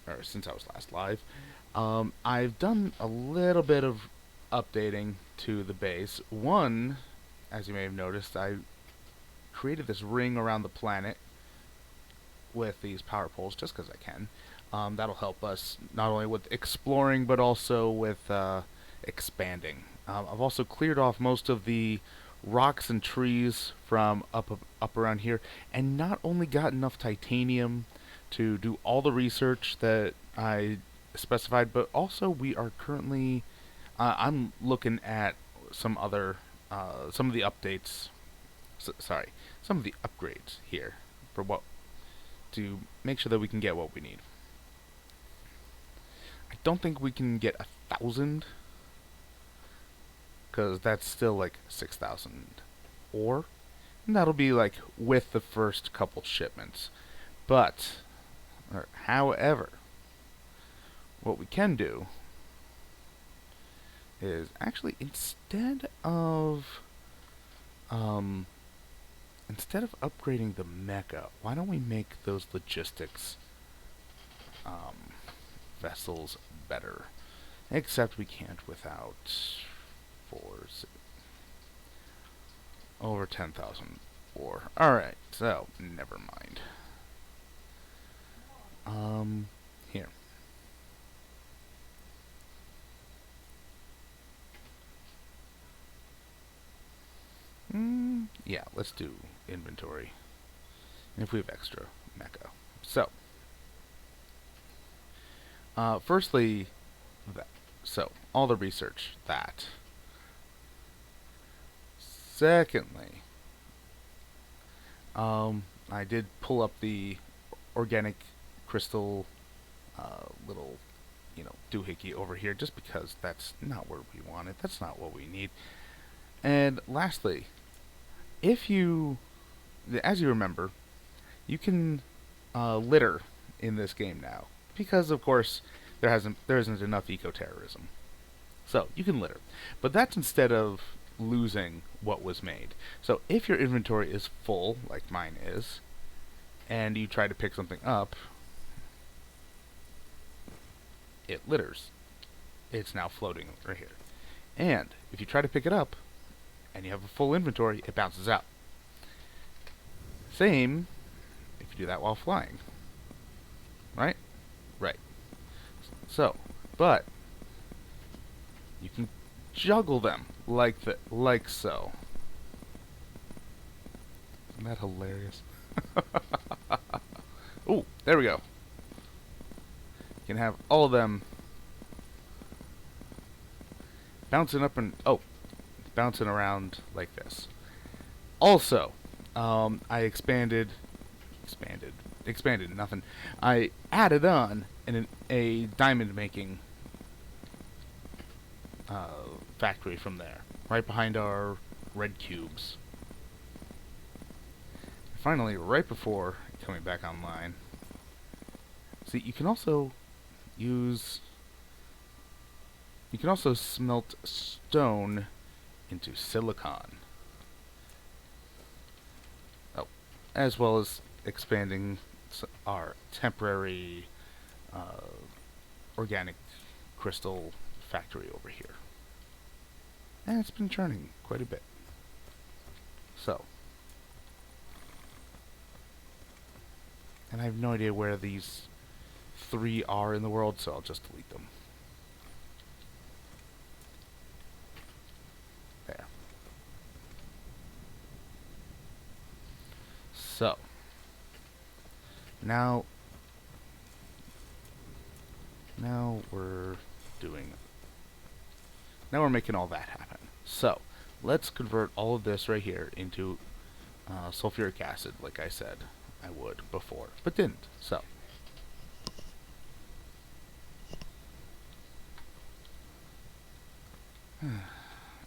or since I was last live. I've done a little bit of updating to the base. One, as you may have noticed, I created this ring around the planet with these power poles just because I can. That'll help us not only with exploring but also with expanding. I've also cleared off most of the rocks and trees from up around here, and not only got enough titanium to do all the research that I specified, but also we are currently I'm looking at some other some of the updates. Sorry, some of the upgrades here for what to make sure that we can get what we need. I don't think we can get 1,000 because that's still like 6,000 ore, and that'll be like with the first couple shipments. But, however, what we can do is actually um, instead of upgrading the mecha, why don't we make those logistics um, vessels better? Except we can't without four over 10,000 ore. Alright, so never mind. Here. Yeah, let's do inventory. And if we have extra mecha. So, firstly, that. So, all the research, that. Secondly, I did pull up the organic crystal little, doohickey over here just because that's not where we want it. That's not what we need. And lastly, if you, as you remember, you can litter in this game now because, of course, there isn't enough eco-terrorism. So you can litter, but that's instead of losing what was made. So if your inventory is full, like mine is, and you try to pick something up, it litters. It's now floating right here. And if you try to pick it up, and you have a full inventory, it bounces out. Same if you do that while flying. Right? Right. So, but you can juggle them like so. Isn't that hilarious? Ooh, there we go. You can have all of them bouncing up and bouncing around like this. Also, I expanded nothing. I added on a diamond making factory from there, right behind our red cubes. Finally, right before coming back online, see, you can also use. You can also smelt stone into silicon. Oh, as well as expanding our temporary uh, organic crystal factory over here. And it's been churning quite a bit. So, and I have no idea where these three are in the world, so I'll just delete them. There. So, now we're doing now we're making all that happen. So, let's convert all of this right here into sulfuric acid, like I said I would before, but didn't. So,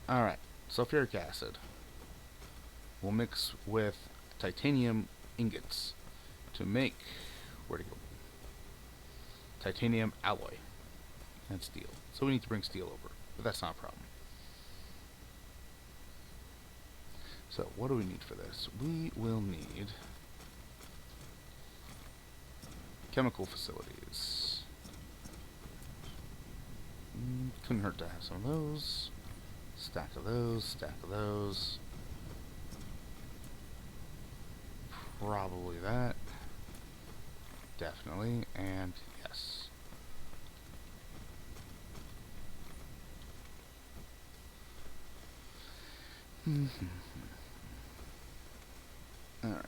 alright, sulfuric acid will mix with titanium ingots to make, where'd it go? Titanium alloy and steel. So we need to bring steel over, but that's not a problem. So what do we need for this? We will need chemical facilities. Couldn't hurt to have some of those. Stack of those, stack of those. Probably that. Definitely, and yes. Alright.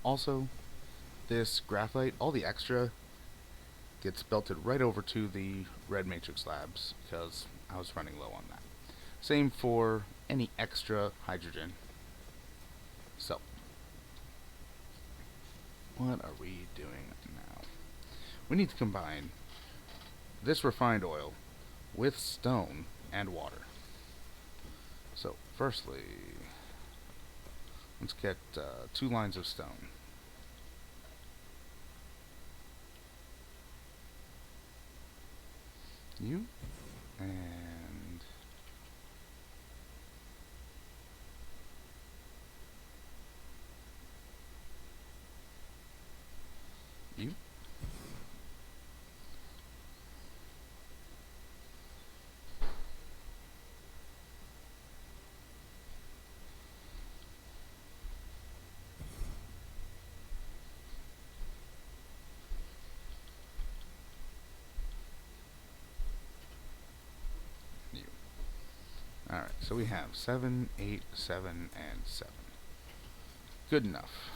Also, this graphite, all the extra gets belted right over to the red matrix labs because I was running low on that. Same for any extra hydrogen. So, what are we doing now? We need to combine this refined oil with stone and water. So, firstly, let's get 2 lines of stone. You and you. You. Alright, so we have 7, 8, 7, and 7. Good enough.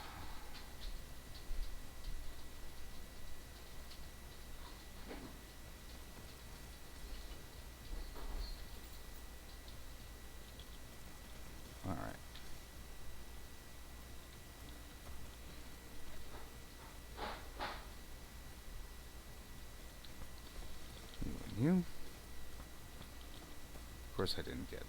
Alright. You and you. Of course I didn't get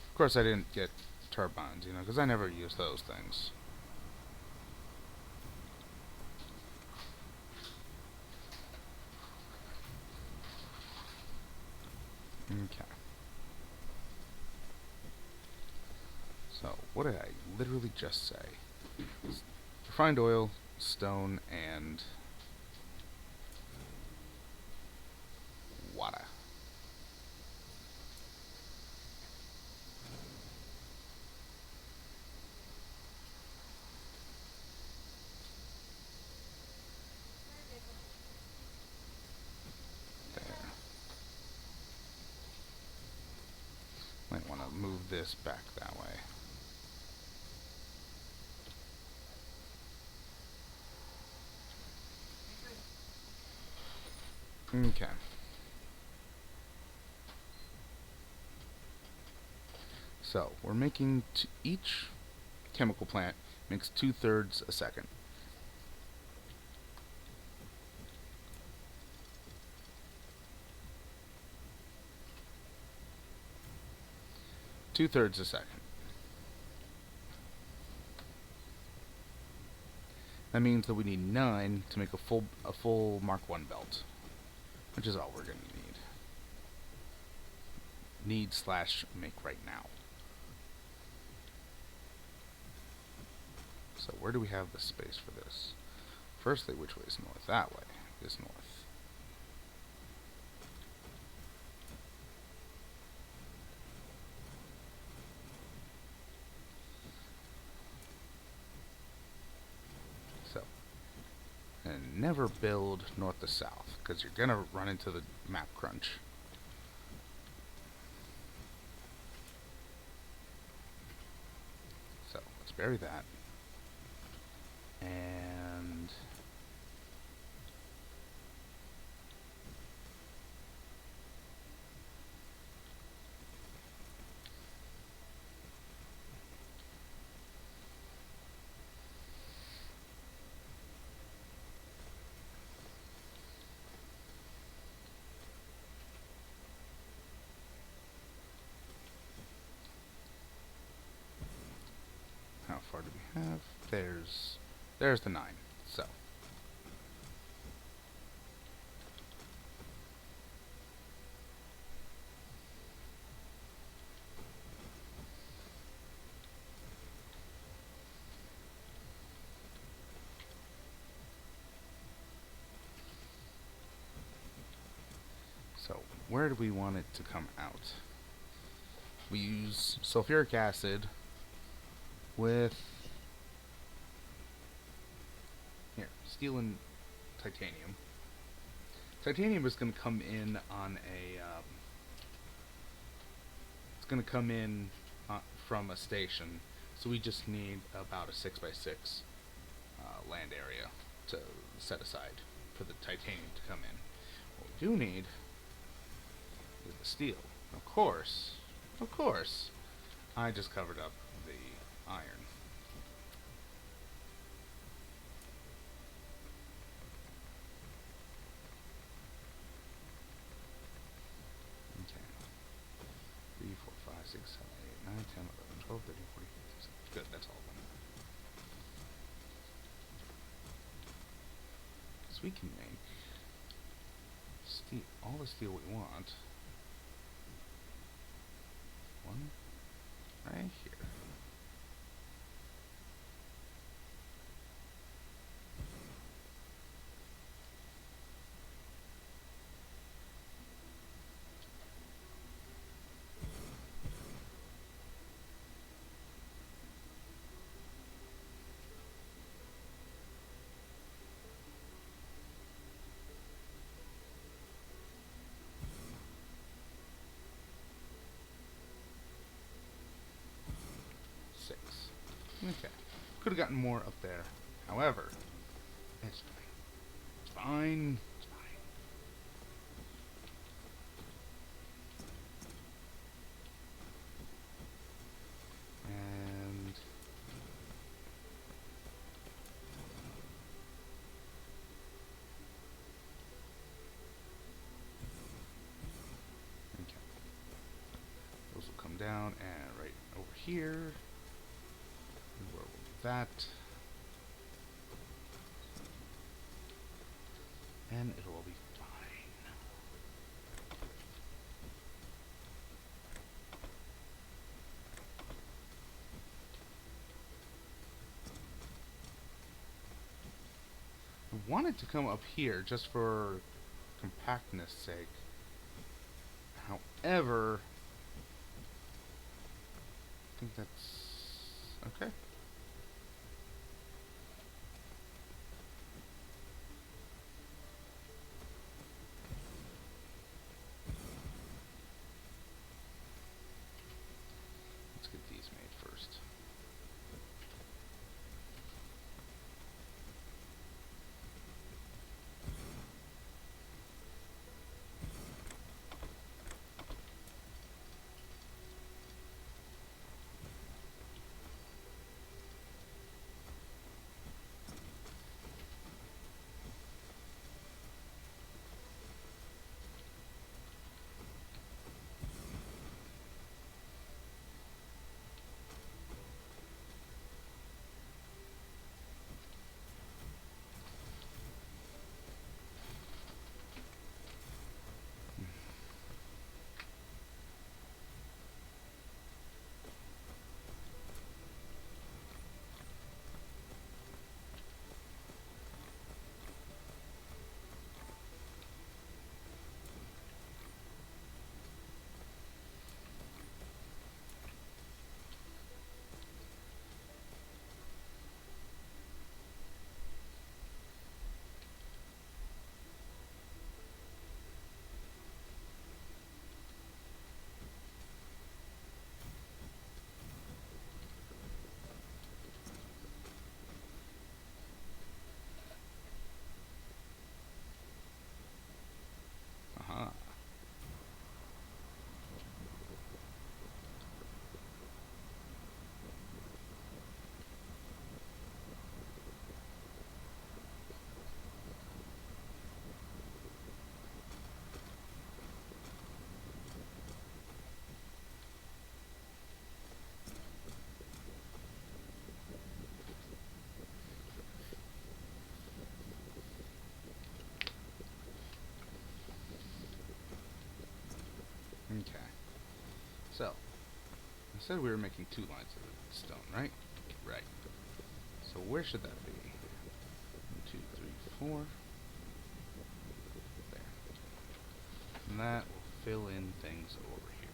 of course I didn't get turbines, you know, because I never use those things. Okay. So, what did I literally just say? Refined oil, stone, and water. There. Might want to move this back that way. Okay. So, we're making each chemical plant makes 2/3 a second. Two-thirds a second. That means that we need 9 to make a full Mark 1 belt, which is all we're going to need. Need/make right now. So where do we have the space for this? Firstly, which way is north? That way is north. So, and never build north to south, because you're going to run into the map crunch. So, let's bury that. And how far do we have? There's the 9. So where do we want it to come out? We use sulfuric acid with here, steel and titanium. Titanium is going to come in on a it's going to come in from a station, so we just need about a 6x6 land area to set aside for the titanium to come in. What we do need is the steel. Of course, I just covered up the iron. Okay. 3, 4, 5, 6, 7, 8, 9, 10, 11, 12, 13, 14, 15, 16. Good, that's all of them. So we can make steel, all the steel we want. One right here. Okay. Could have gotten more up there. However, it's fine. It's fine. It's fine. And okay. Those will come down and right over here. Where will that? And it will be fine. I wanted to come up here just for compactness sake. However, I think that's okay. Let's get these made first. Uh-huh. Okay. So, I said we were making 2 lines of stone, right? Right. So where should that be? 1, 2, 3, 4. There. And that will fill in things over here.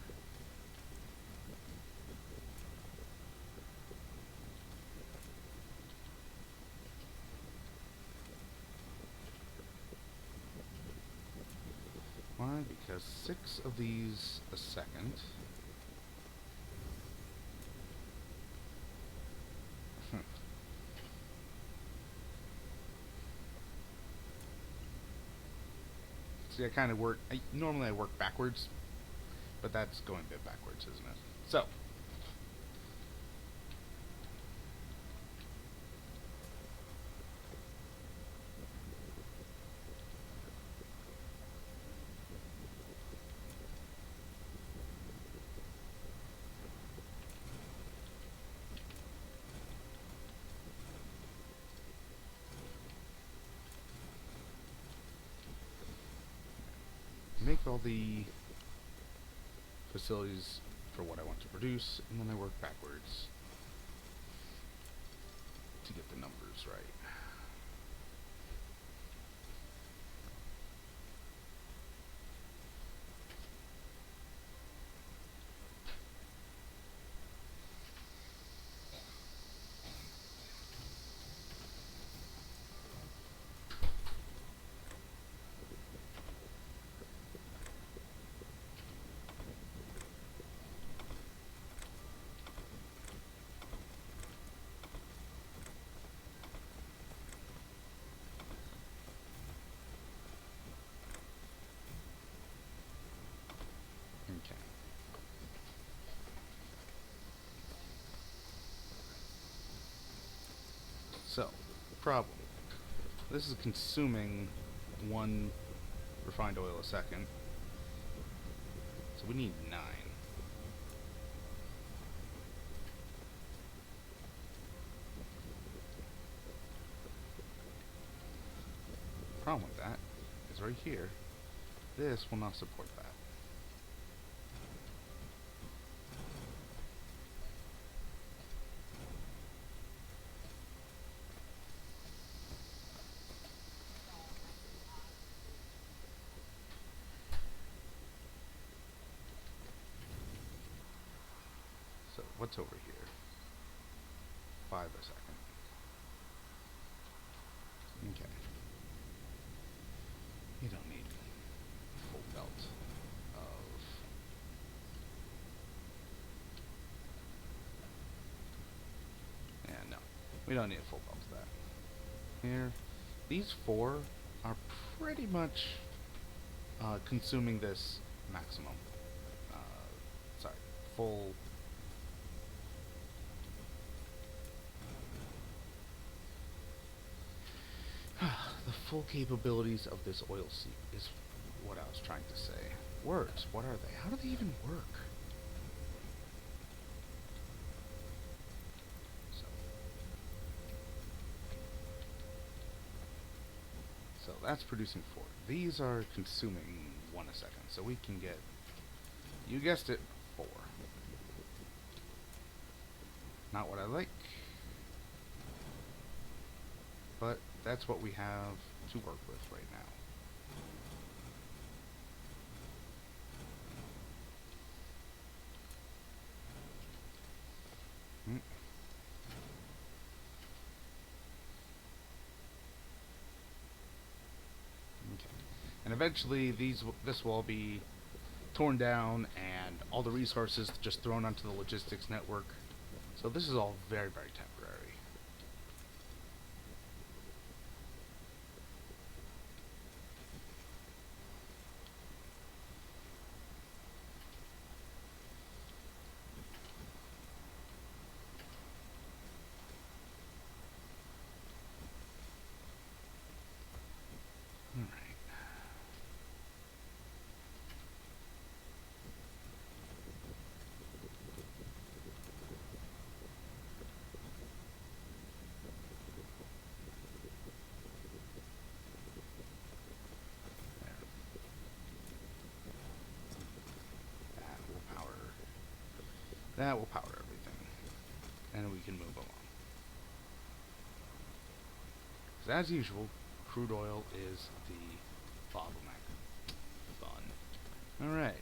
Why? Because 6 of these a second. See, I kind of work. Normally I work backwards, but that's going a bit backwards, isn't it? So, make all the facilities for what I want to produce, and then I work backwards to get the numbers right. Okay. So, problem. This is consuming 1 refined oil a second. So we need 9. Problem with that is right here. This will not support that. So what's over here? 5 a second. Okay. You don't need a full belt of... Yeah, no. We don't need a full belt of that. Here. These 4 are pretty much consuming this maximum. Sorry, full... The full capabilities of this oil seep is what I was trying to say. Words, what are they? How do they even work? So that's producing 4. These are consuming 1 a second, so we can get, you guessed it, 4. Not what I like, but that's what we have to work with right now. Okay. And eventually this will all be torn down and all the resources just thrown onto the logistics network. So this is all very, very temporary. That will power everything. And we can move along. Because as usual, crude oil is the bottleneck. Fun. Alright.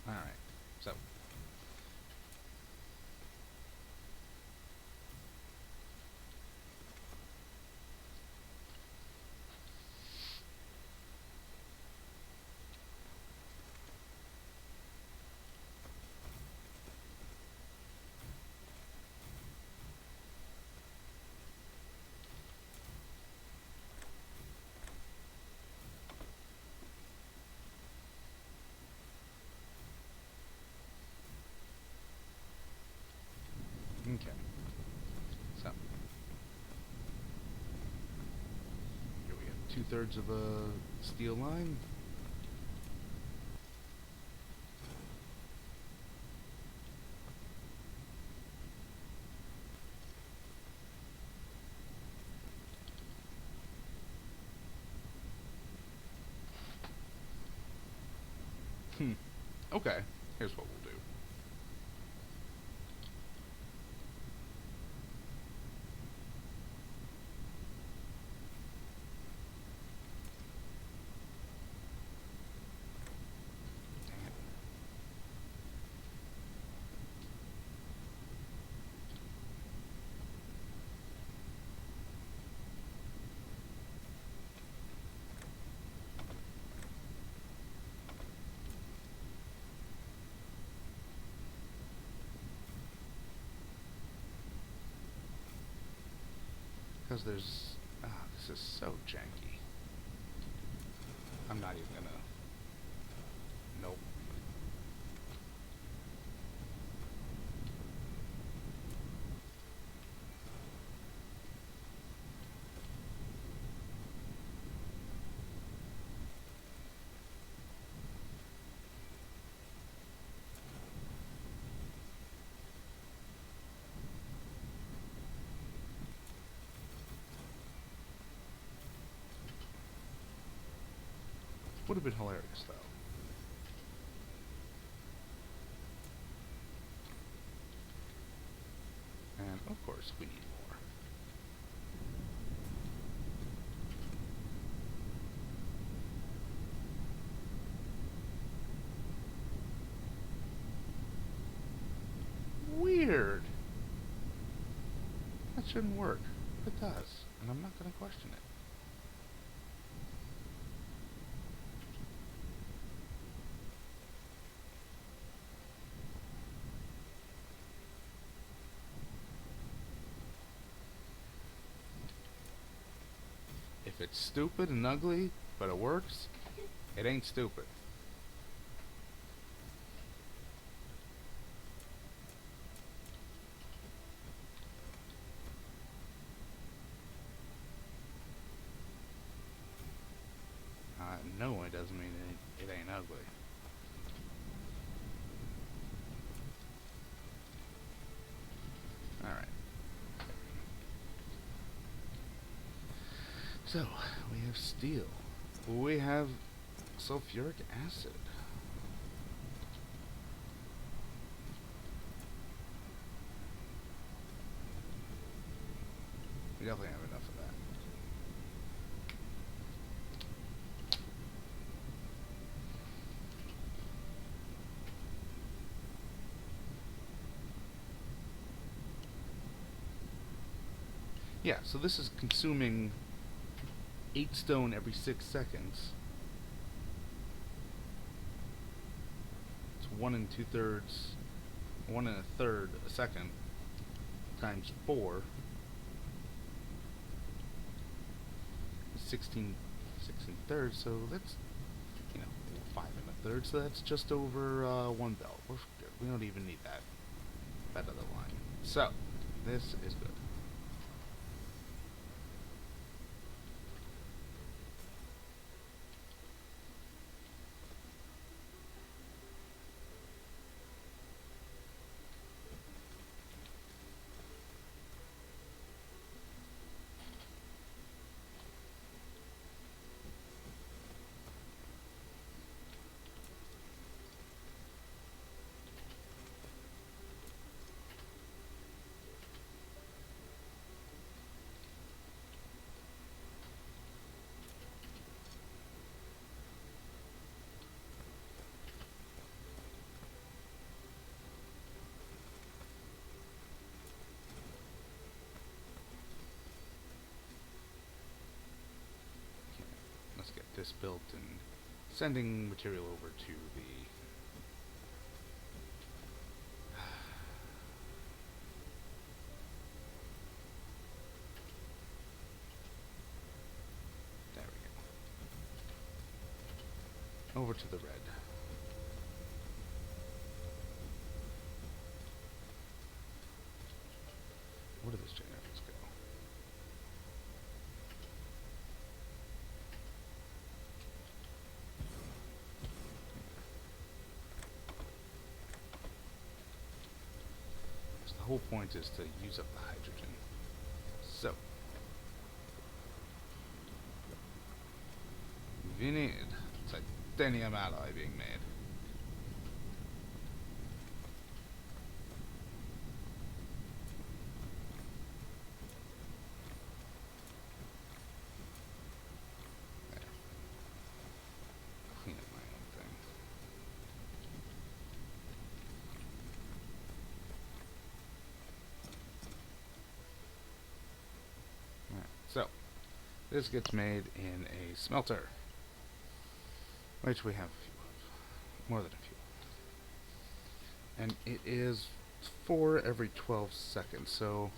Alright. So. Okay. So. Here we have 2/3 of a steel line. Okay. Here's what we'll do. Dang it. Because there's... this is so janky. I'm not even gonna... Nope. Would have been hilarious, though. And, of course, we need more. Weird. That shouldn't work. But it does. And I'm not going to question it. If it's stupid and ugly, but it works, it ain't stupid. No, it doesn't mean it ain't ugly. Alright. So, we have steel. We have sulfuric acid. We definitely have enough of that. Yeah, so this is consuming 8 stone every 6 seconds. It's 1 2/3, 1 1/3 a second, times 4. 16 thirds, so that's, 5 1/3, so that's just over 1 belt. We're good. We don't even need that other line. So, this is good. Let's get this built and sending material over to the there we go. Over to the red. Where do those generators go? The whole point is to use up the hydrogen. So, we need titanium alloy being made. There. Clean up my own thing. So, this gets made in a smelter, which we have a few of. More than a few. And it is 4 every 12 seconds, so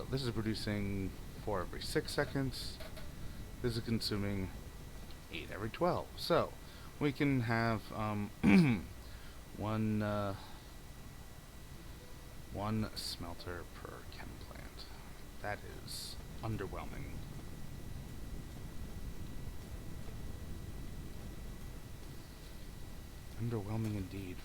this is producing 4 every 6 seconds. This is consuming 8 every 12. So we can have one smelter per chem plant. That is underwhelming. Underwhelming indeed.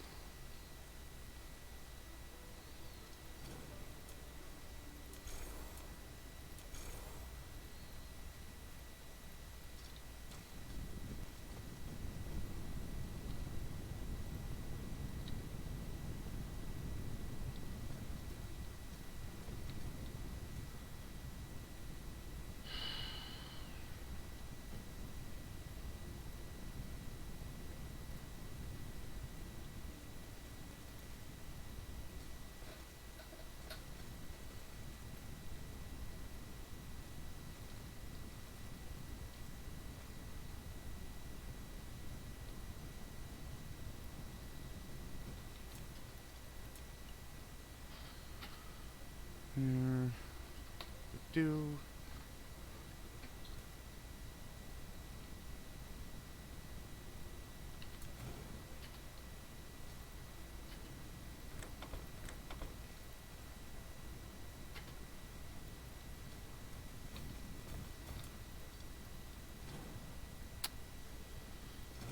Here we do.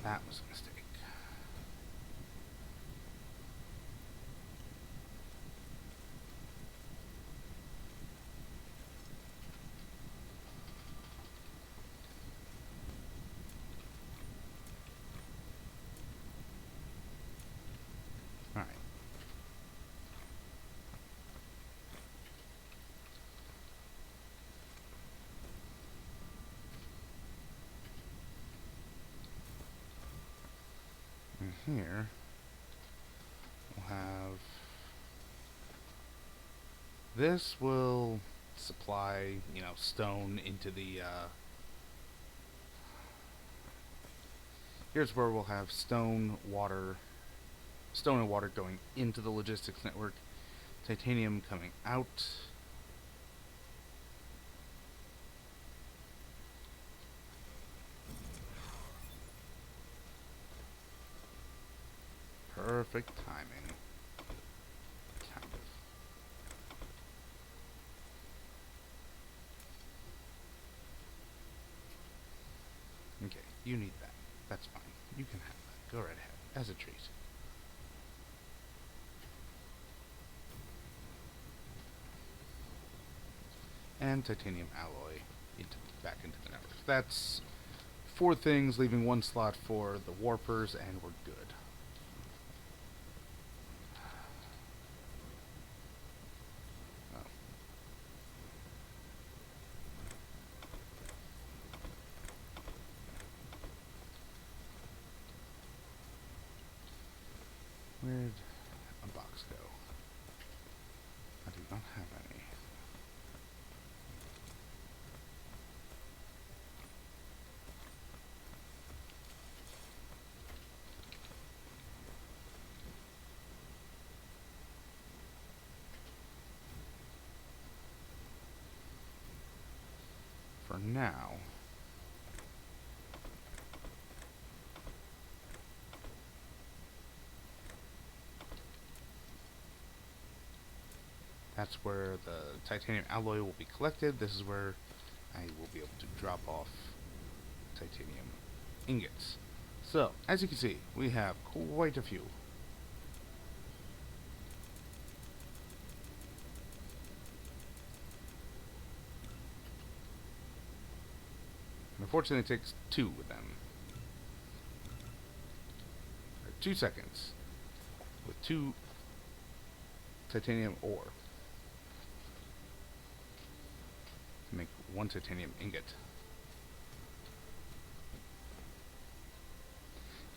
That was a mistake. Alright. And here we'll have this will supply, stone into the here's where we'll have stone, water, stone and water going into the logistics network, titanium coming out. Perfect timing. Kind of. Okay, you need that. That's fine. You can have that. Go right ahead. As a treat. And titanium alloy back into the network. That's 4 things, leaving 1 slot for the warpers, and we're good. Oh. Where'd a box go? I do not have any. For now, that's where the titanium alloy will be collected. This is where I will be able to drop off titanium ingots. So, as you can see, we have quite a few. And unfortunately, it takes 2 with them. Or 2 seconds with 2 titanium ore to make 1 titanium ingot.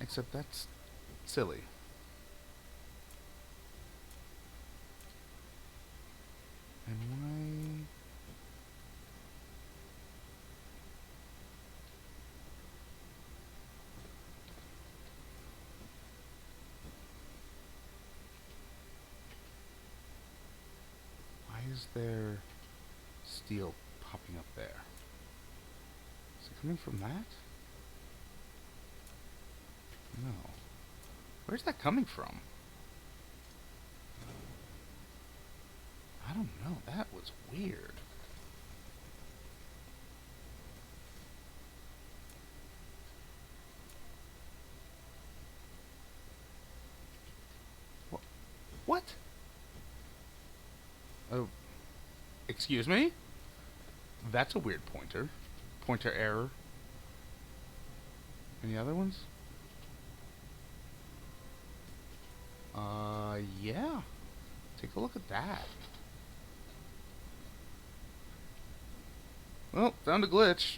Except that's silly. And why? Why is there steel popping up there? Is it coming from that? No. Where's that coming from? I don't know. That was weird. What? Oh, excuse me? That's a weird pointer. Pointer error. Any other ones? Yeah. Take a look at that. Well, found a glitch.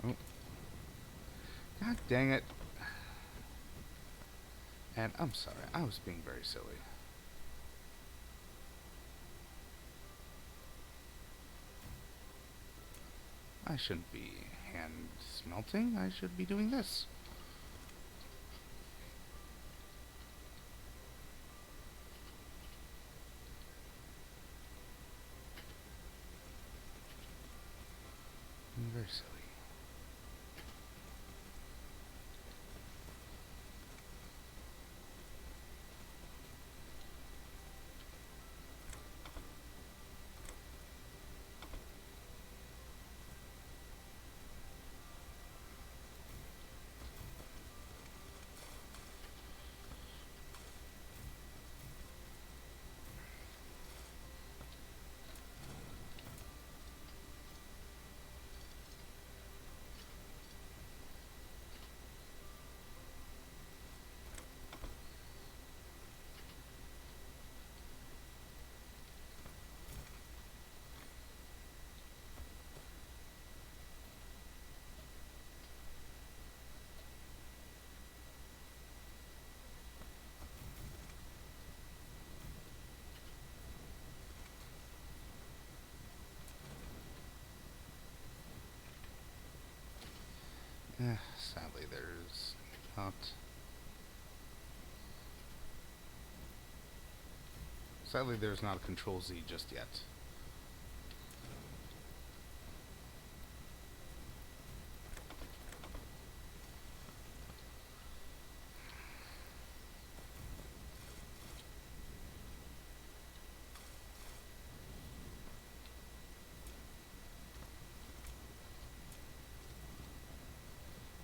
Oh. God dang it. And I'm sorry, I was being very silly. I shouldn't be hand smelting, I should be doing this. I'm very silly. Sadly, there's not. Sadly, there's not a Control Z just yet.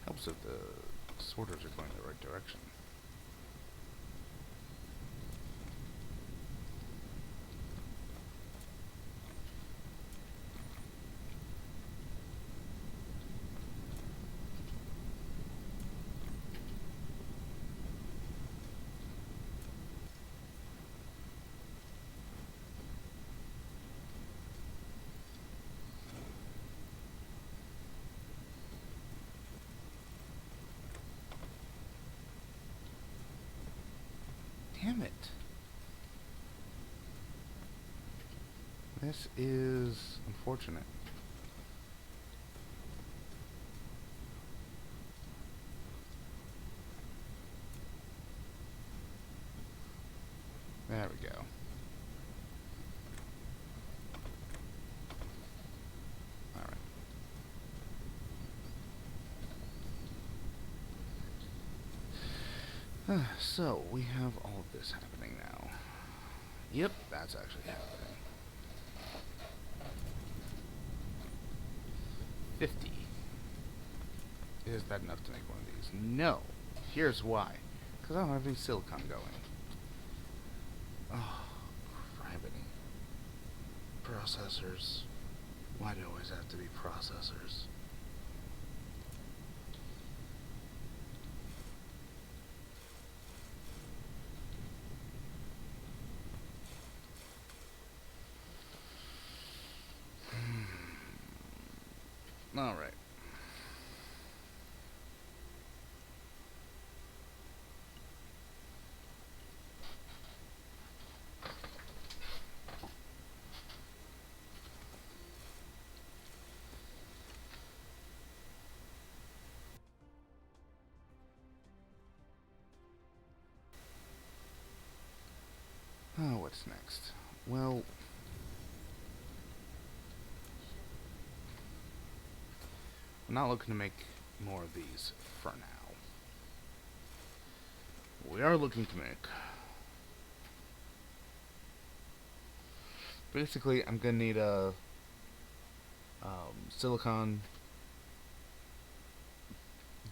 Helps if the sorters are going the right direction. Damn it. This is unfortunate. There we go. Alright. So, we have all of this happening now. Yep, that's actually happening. 50. Is that enough to make one of these? No. Here's why. Because I don't have any silicon going. Oh, crabbity. Processors. Why do it always have to be processors? Alright. Oh, what's next? Well, I'm not looking to make more of these for now. We are looking to make... Basically, I'm gonna need a silicon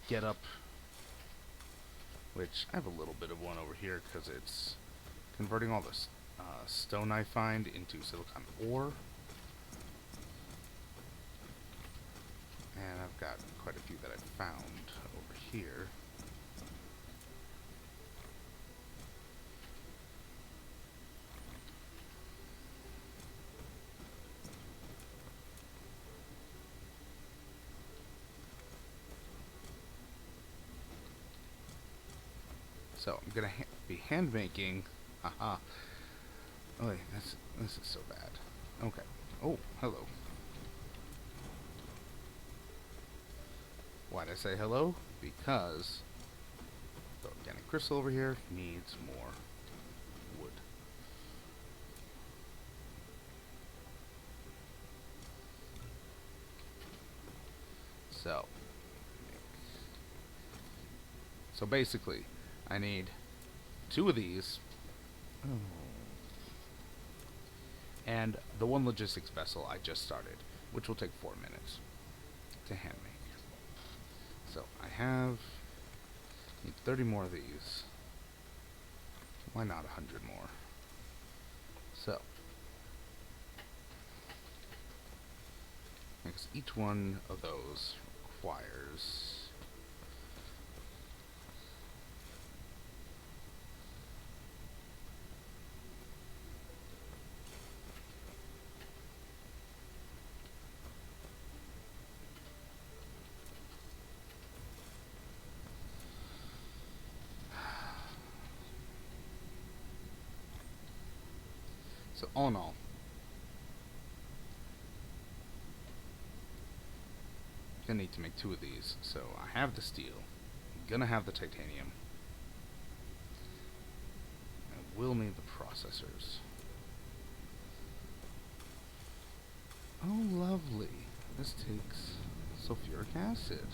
get up, which I have a little bit of one over here because it's converting all this stone I find into silicon ore. And I've got quite a few that I've found over here. So I'm gonna be hand making. Haha. Oh, wait, this is so bad. Okay. Oh, hello. Why'd I say hello? Because the organic crystal over here needs more wood. So basically, I need 2 of these. Oh. And the one logistics vessel I just started, which will take 4 minutes to hand make. So I need 30 more of these. Why not 100 more? So, because each one of those requires so all in all, gonna need to make 2 of these. So I have the steel. I'm gonna have the titanium. I will need the processors. Oh, lovely. This takes sulfuric acid.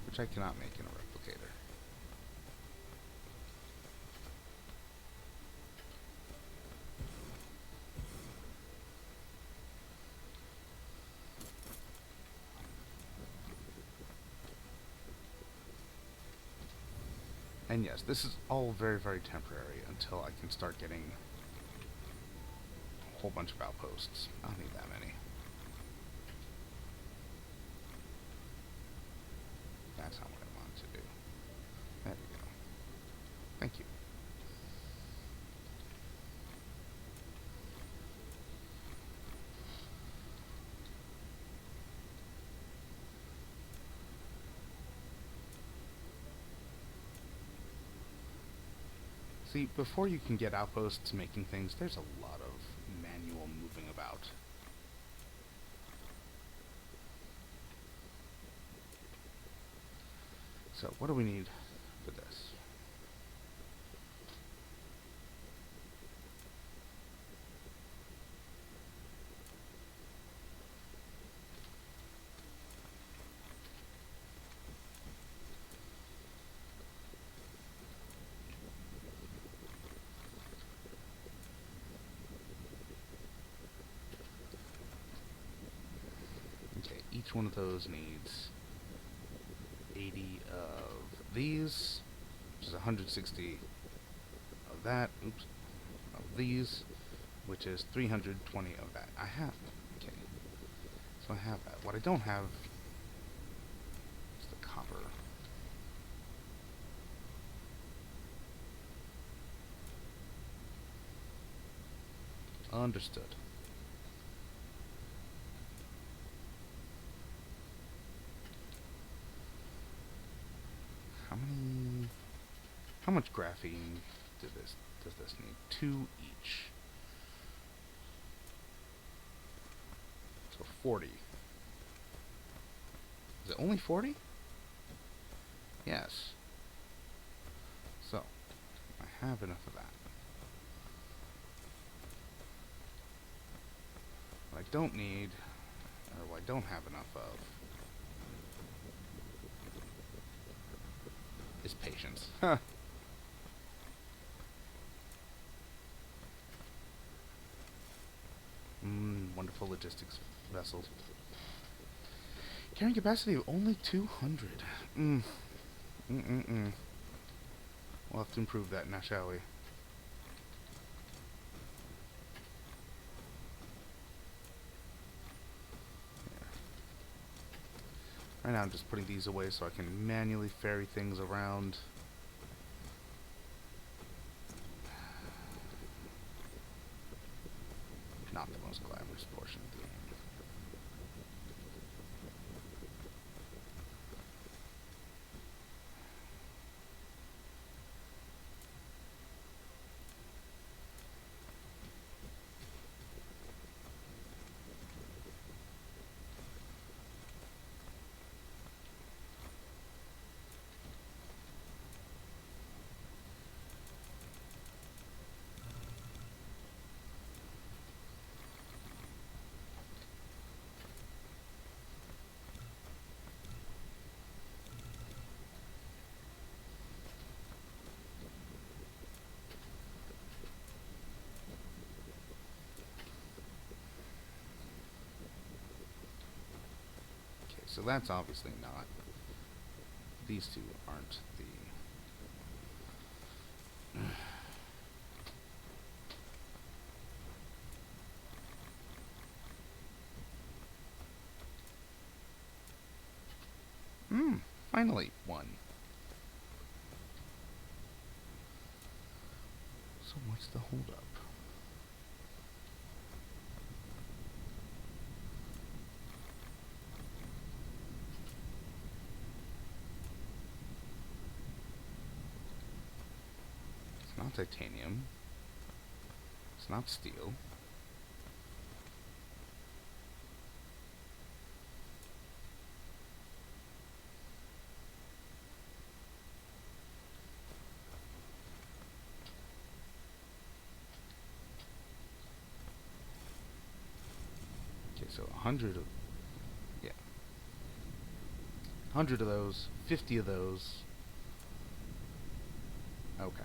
Which I cannot make in a replicator. And yes, this is all very, very temporary until I can start getting a whole bunch of outposts. I don't need that many. That's not what I wanted to do. There we go. Thank you. See, before you can get outposts making things, there's a lot of manual moving about. So, what do we need for this? Okay, each one of those needs 80 of these, which is 160 of that, oops, of these, which is 320 of that. I have, okay, so I have that. What I don't have is the copper. Understood. How much graphene does this need? 2 each. So 40. Is it only 40? Yes. So, I have enough of that. What I don't need, or what I don't have enough of, is patience. Huh. Wonderful logistics vessels. Carrying capacity of only 200. We'll have to improve that now, shall we? Right now I'm just putting these away so I can manually ferry things around. Not the most glamorous portion of the game. So that's obviously not. These two aren't the... finally one. So what's the holdup? Not titanium. It's not steel. Okay, so 100 of, yeah, 100 of those, 50 of those. Okay.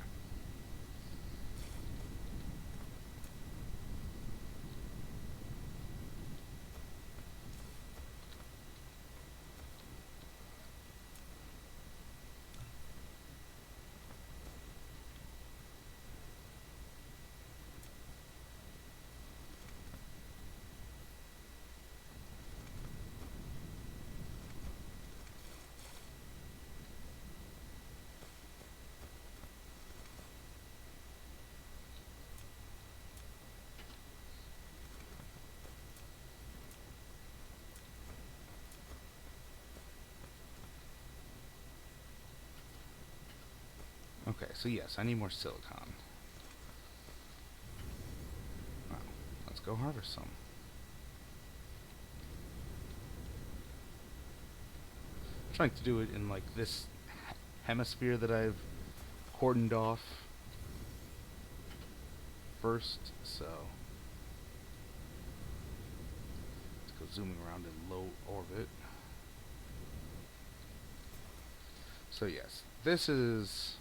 Okay, so yes, I need more silicon. Well, let's go harvest some. I'm trying to do it in like this hemisphere that I've cordoned off first, so let's go zooming around in low orbit. So yes, this is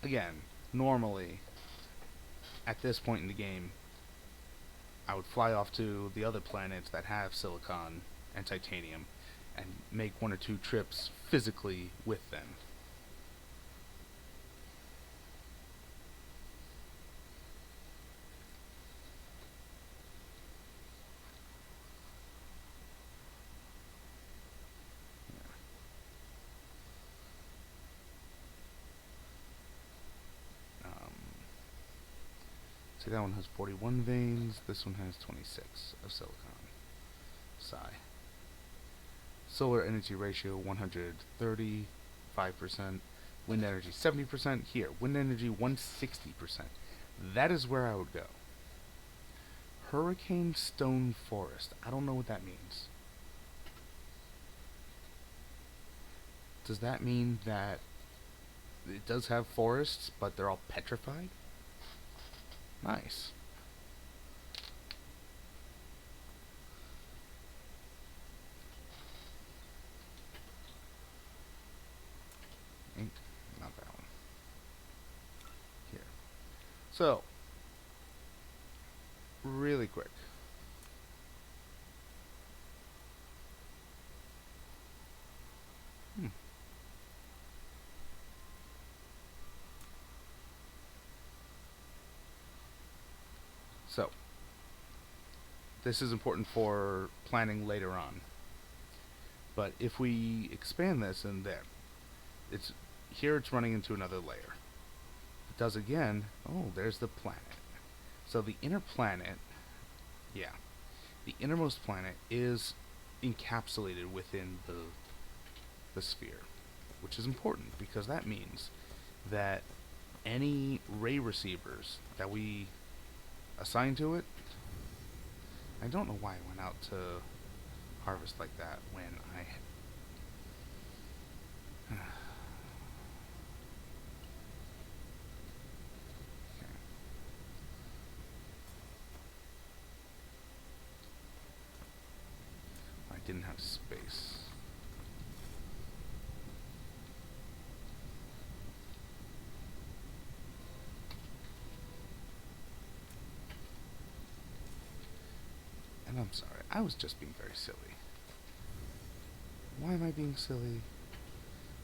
again, normally at this point in the game I would fly off to the other planets that have silicon and titanium and make one or two trips physically with them. So that one has 41 veins, this one has 26 of silicon. Psi. Solar energy ratio 135%, wind energy 70%. Here, wind energy 160%. That is where I would go. Hurricane Stone Forest. I don't know what that means. Does that mean that it does have forests, but they're all petrified? Nice. Not that one. Here. So, really quick. So, this is important for planning later on. But if we expand this and there, it's here it's running into another layer. It does again. Oh, there's the planet. So the inner planet, yeah, the innermost planet is encapsulated within the sphere, which is important because that means that any ray receivers that we assign to it, I don't know why I went out to harvest like that when I didn't have space. And I'm sorry, I was just being very silly. Why am I being silly?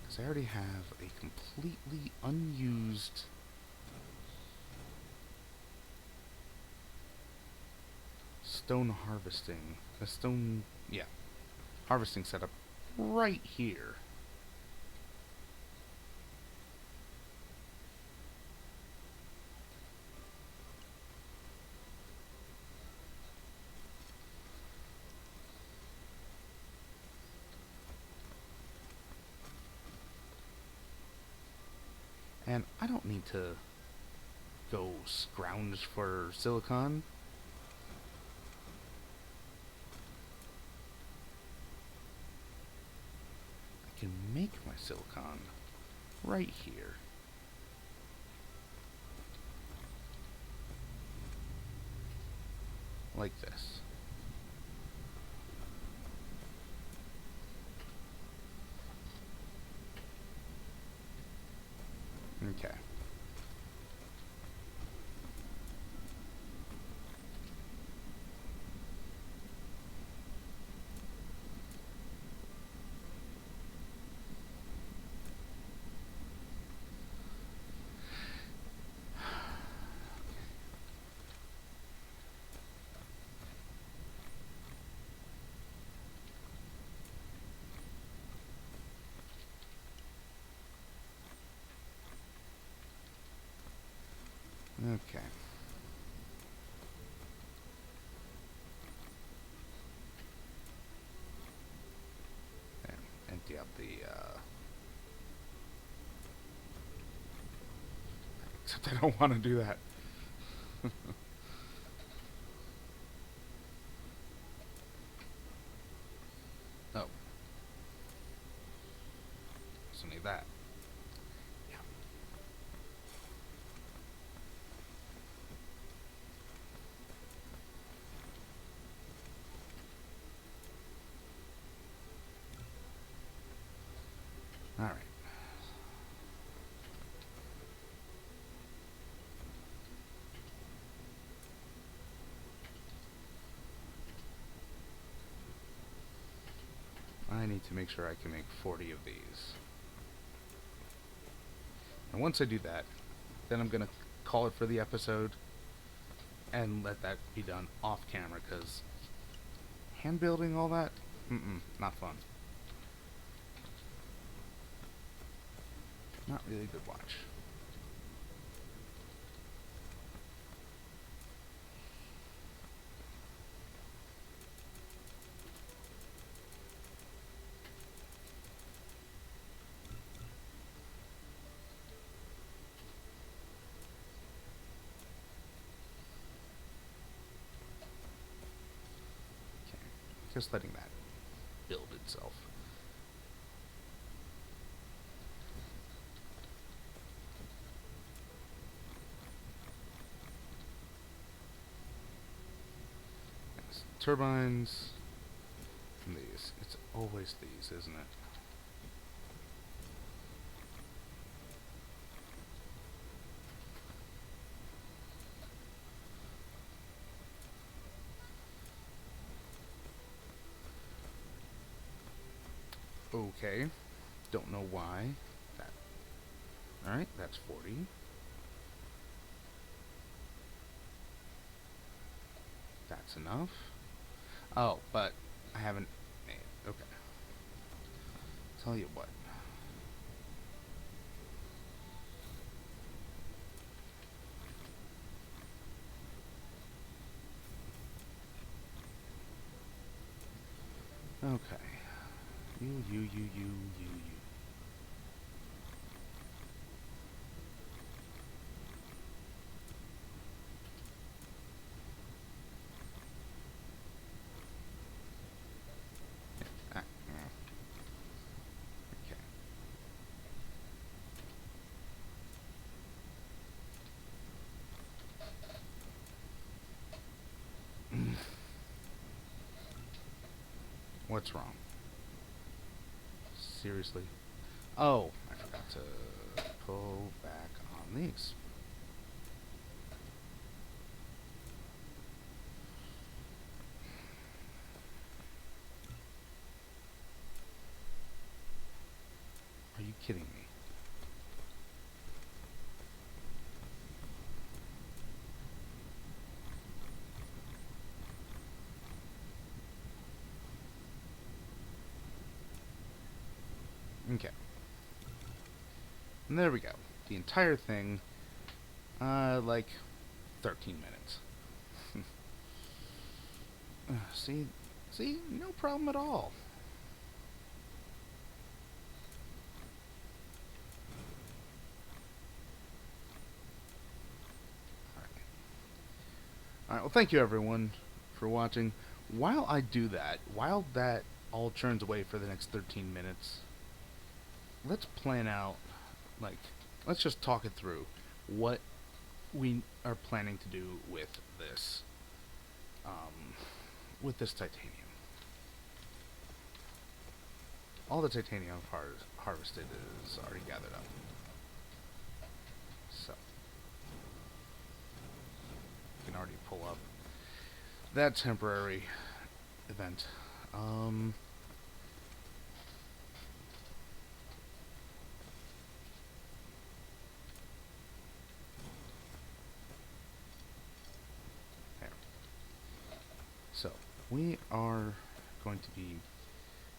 Because I already have a completely unused stone harvesting, harvesting setup right here. I don't need to go scrounge for silicon. I can make my silicon right here. Like this. Okay. Okay. And empty out the, except I don't want to do that. Oh. So need that. Yeah. Alright. I need to make sure I can make 40 of these. And once I do that, then I'm gonna call it for the episode and let that be done off camera, because hand building all that, not fun. Not really a good watch. Okay, just letting that build itself. Yes, turbines. And these. It's always these, isn't it? Okay. Don't know why. That. Alright, that's 40. That's enough. Oh, but I haven't made. Okay. Tell you what. Okay. You. Ah, okay. What's wrong? Seriously? Oh, I forgot to pull back on these. Are you kidding me? Okay. And there we go. The entire thing, like 13 minutes. See, no problem at all. Alright, well, thank you everyone for watching. While I do that, while that all churns away for the next 13 minutes, let's plan out, like, let's just talk it through. What we are planning to do with this titanium. All the titanium I've harvested is already gathered up. So, you can already pull up that temporary event. There. So, we are going to be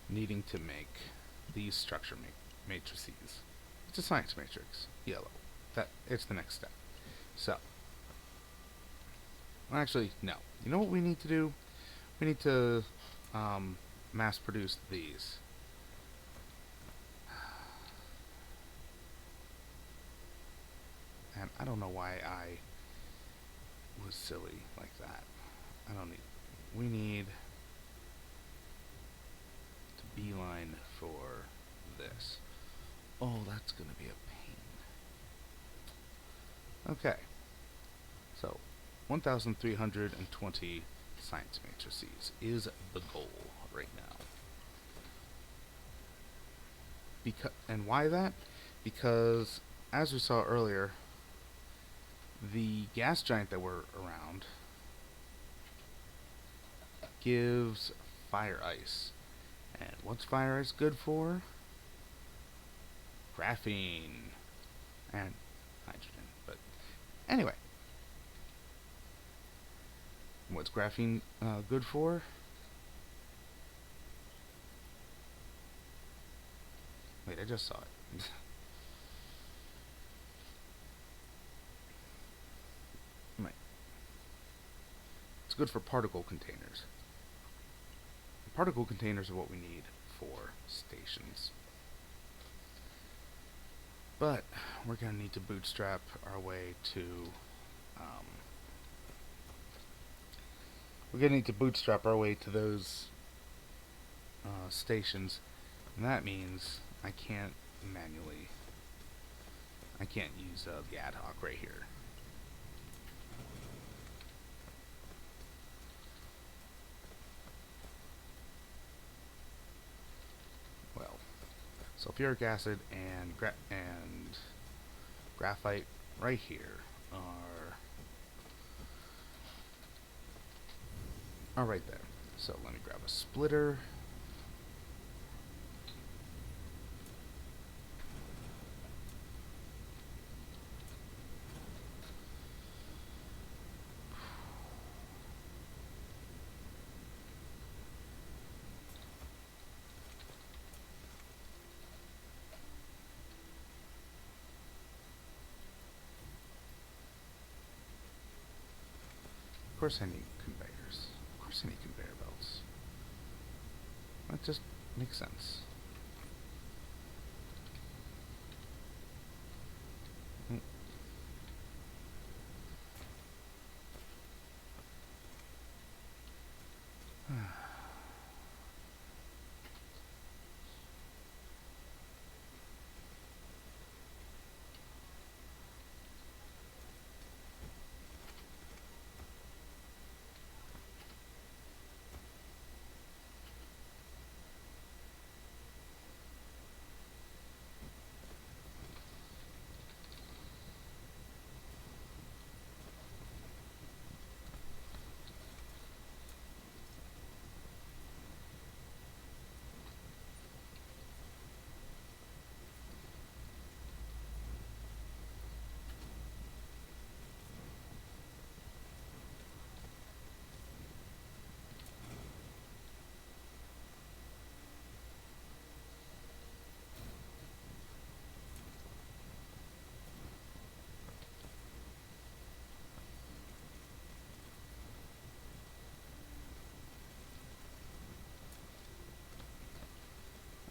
needing to make these structure matrices. It's a science matrix, yellow. It's the next step. So, actually, no. You know what we need to do? We need to mass produce these. And I don't know why I was silly like that. I don't need. We need to beeline for this. Oh, that's gonna be a pain. Okay. So, 1,320 science matrices is the goal right now. And why that? Because, as we saw earlier, the gas giant that we're around gives fire ice. And what's fire ice good for? Graphene and hydrogen. But anyway, what's graphene good for? Wait, I just saw it. Right. It's good for particle containers. Particle containers are what we need for stations. But we're going to need to bootstrap our way to those stations, and that means I can't use the ad hoc right here. Well, sulfuric acid and graphite right here are right there. So let me grab a splitter. Of course I need conveyors. Of course I need conveyor belts. That just makes sense.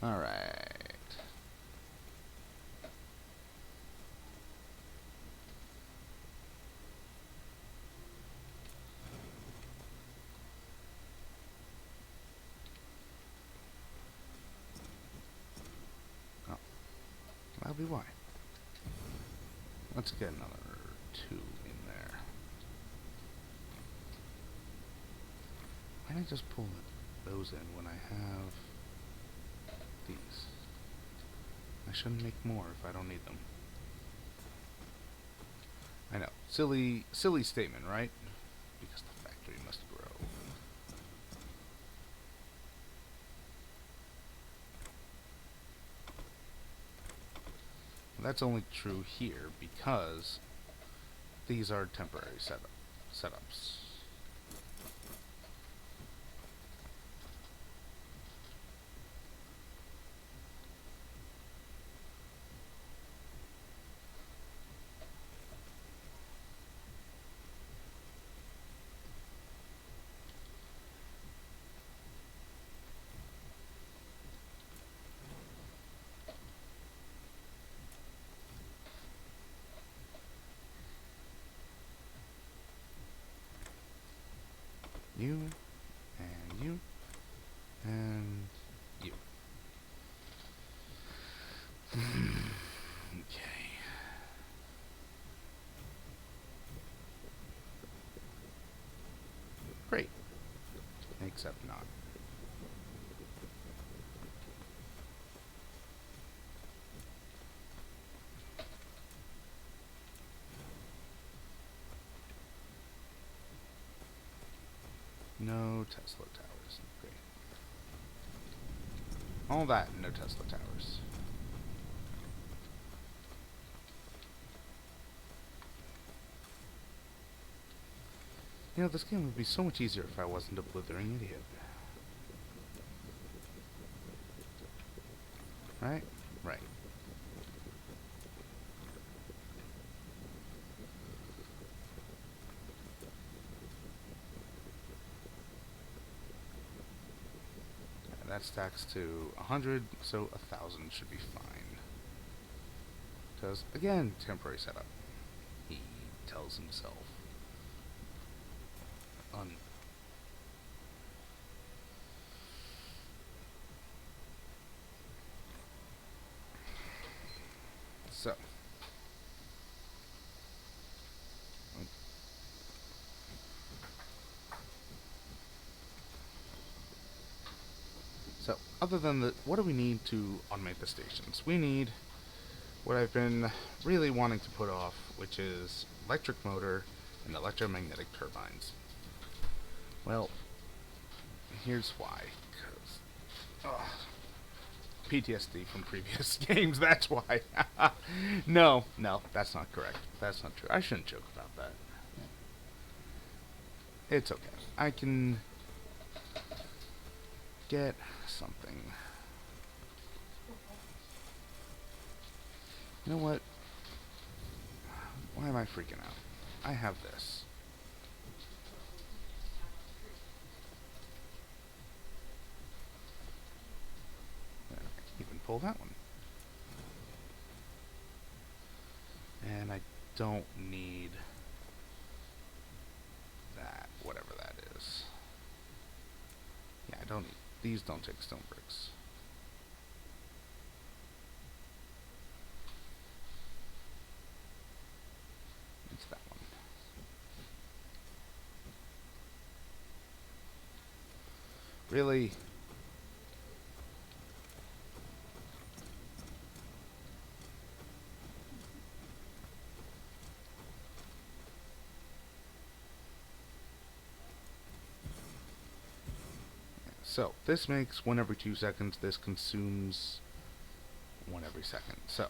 Alright. that'll be why. Let's get another 2 in there. Why didn't I just pull those in when I have these? I shouldn't make more if I don't need them. I know. Silly statement, right? Because the factory must grow. That's only true here because these are temporary setups. You, and you, and you. Okay. Great. Except not. No Tesla towers. Great. All that, no Tesla towers. You know, this game would be so much easier if I wasn't a blithering idiot. Right? Right. And that stacks to 100, so 1,000 should be fine. Because, again, temporary setup. He tells himself. So, other than what do we need to automate the stations? We need what I've been really wanting to put off, which is electric motor and electromagnetic turbines. Well, here's why. Because PTSD from previous games, that's why. No, that's not correct. That's not true. I shouldn't joke about that. It's okay. I can get something. You know what? Why am I freaking out? I have this. Even pull that one. And I don't need that, whatever that is. Yeah, I don't need. These don't take stone bricks. It's that one. Really? So, this makes 1 every 2 seconds. This consumes 1 every second. So,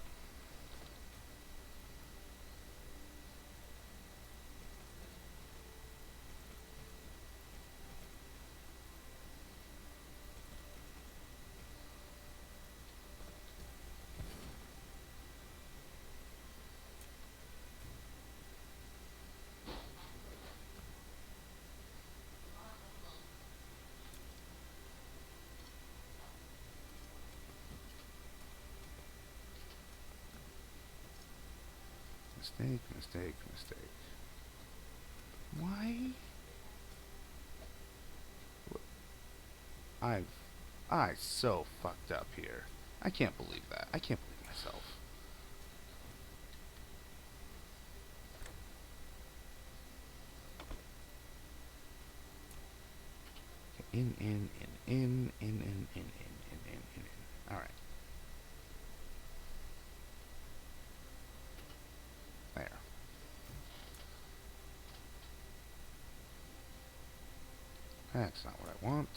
mistake. Why? I so fucked up here. I can't believe that. I can't believe myself. In. Alright, there. That's not what I want.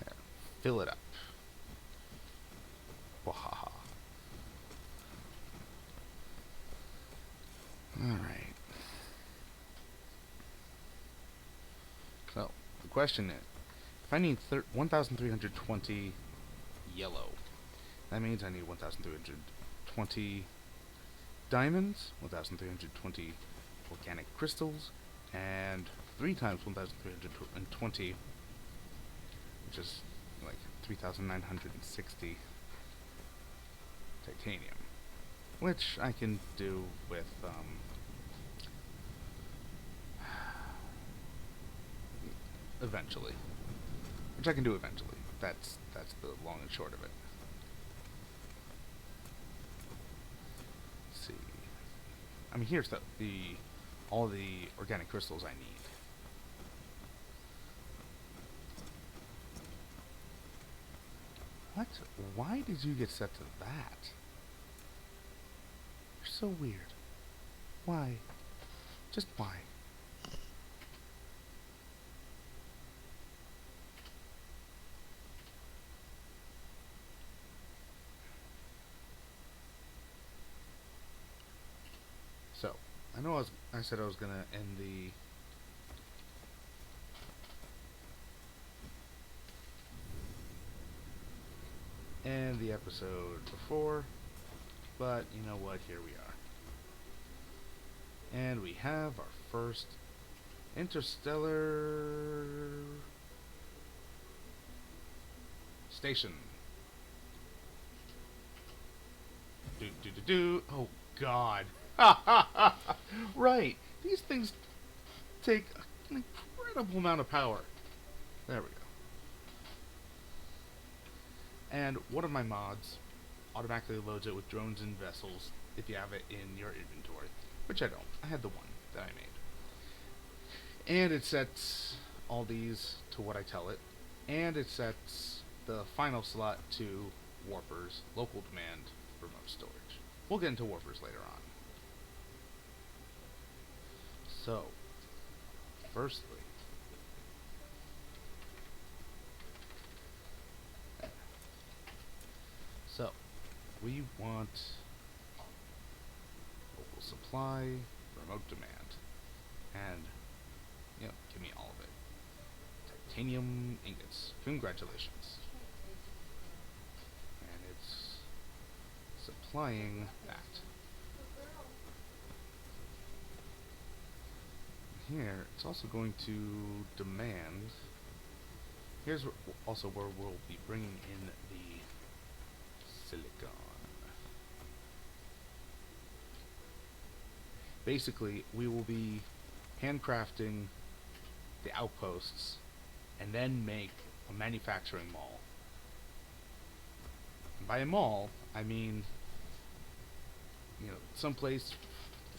There. Fill it up. Wahaha. Alright. So, the question is, if I need 1,320 yellow, that means I need 1,320 diamonds, 1,320 organic crystals, and 3 times 1,320, which is like 3,960 titanium, which I can do with eventually. Which I can do eventually. That's the long and short of it. Let's see. I mean, here's all the organic crystals I need. What? Why did you get set to that? You're so weird. Why? Just why? So, I know I said I was gonna end the episode before, but you know what? Here we are. And we have our first interstellar station. Oh God. Right. These things take an incredible amount of power. There we go. And one of my mods automatically loads it with drones and vessels if you have it in your inventory, which I don't. I had the one that I made. And it sets all these to what I tell it, and it sets the final slot to warpers, local demand, remote storage. We'll get into warpers later on. So, firstly, we want local supply, remote demand, and, you know, give me all of it. Titanium ingots. Congratulations. And it's supplying that. Here, it's also going to demand. Here's also where we'll be bringing in the silicon. Basically, we will be handcrafting the outposts and then make a manufacturing mall. And by a mall, I mean, you know, someplace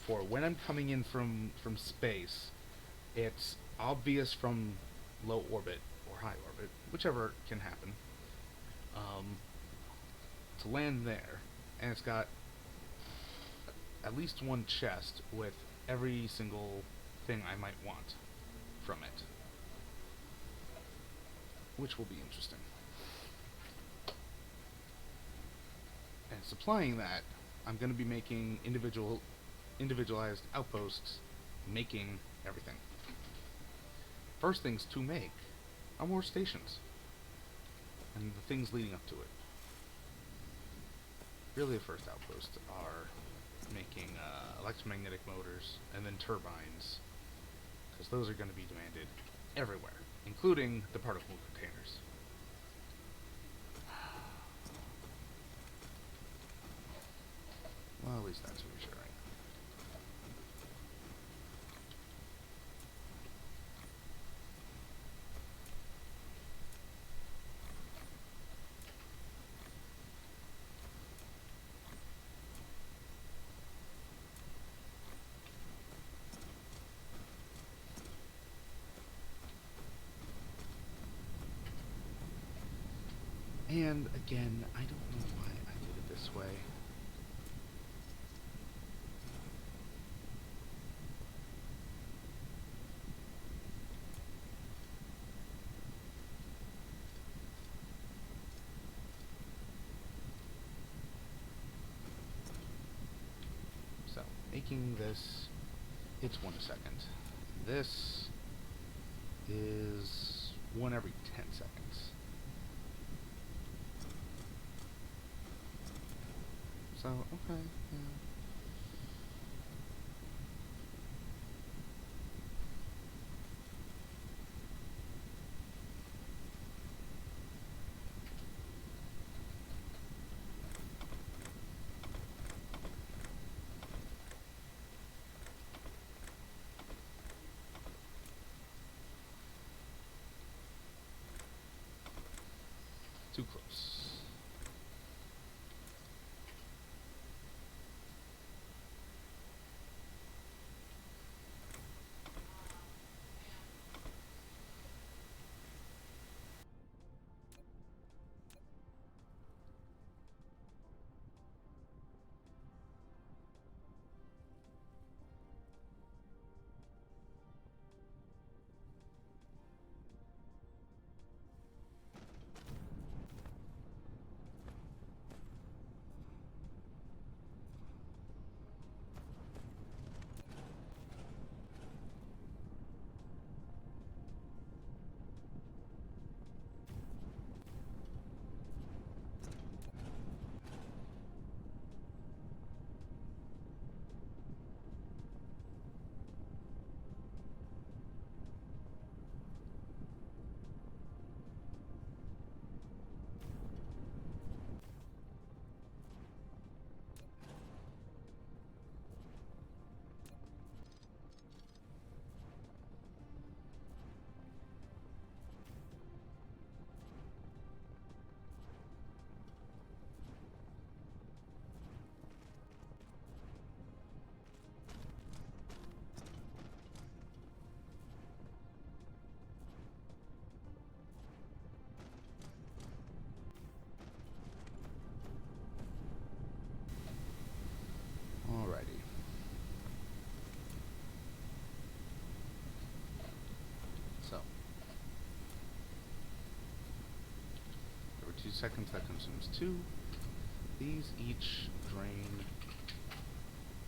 for when I'm coming in from space, it's obvious from low orbit or high orbit, whichever can happen, to land there, and it's got at least one chest with every single thing I might want from it, which will be interesting. And supplying that, I'm going to be making individualized outposts, making everything. First things to make are more stations, and the things leading up to it. Really, the first outposts are making electromagnetic motors and then turbines, because those are going to be demanded everywhere, including the particle containers. Well, at least that's reassuring. And again, I don't know why I did it this way. So, making this, it's 1 second. This is 1 every 10 seconds. So, okay, yeah. Too close. Alrighty. So, every 2 seconds that consumes 2. These each drain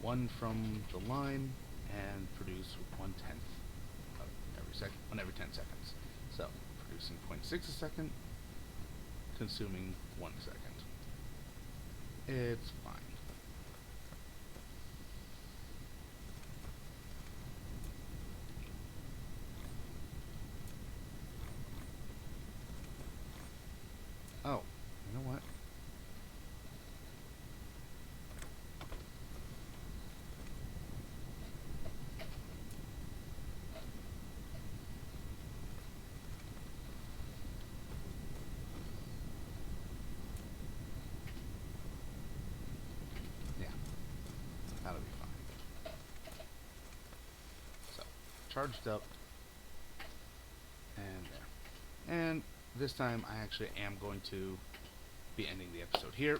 1 from the line and produce 1/10 of every second, 1 every 10 seconds. So, producing 0.6 a second, consuming 1 second. It's fine. Oh, you know what? Yeah, that'll be fine. So, charged up, and there. And this time I actually am going to be ending the episode here.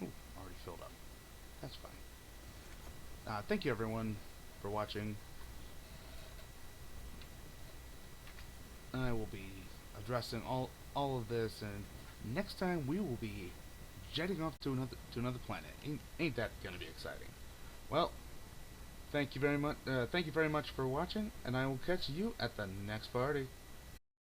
Ooh, already filled up. That's fine. Thank you everyone for watching. I will be addressing all of this, and next time we will be jetting off to another planet. Ain't that gonna be exciting? Well, thank you very much. Thank you very much for watching, and I will catch you at the next party.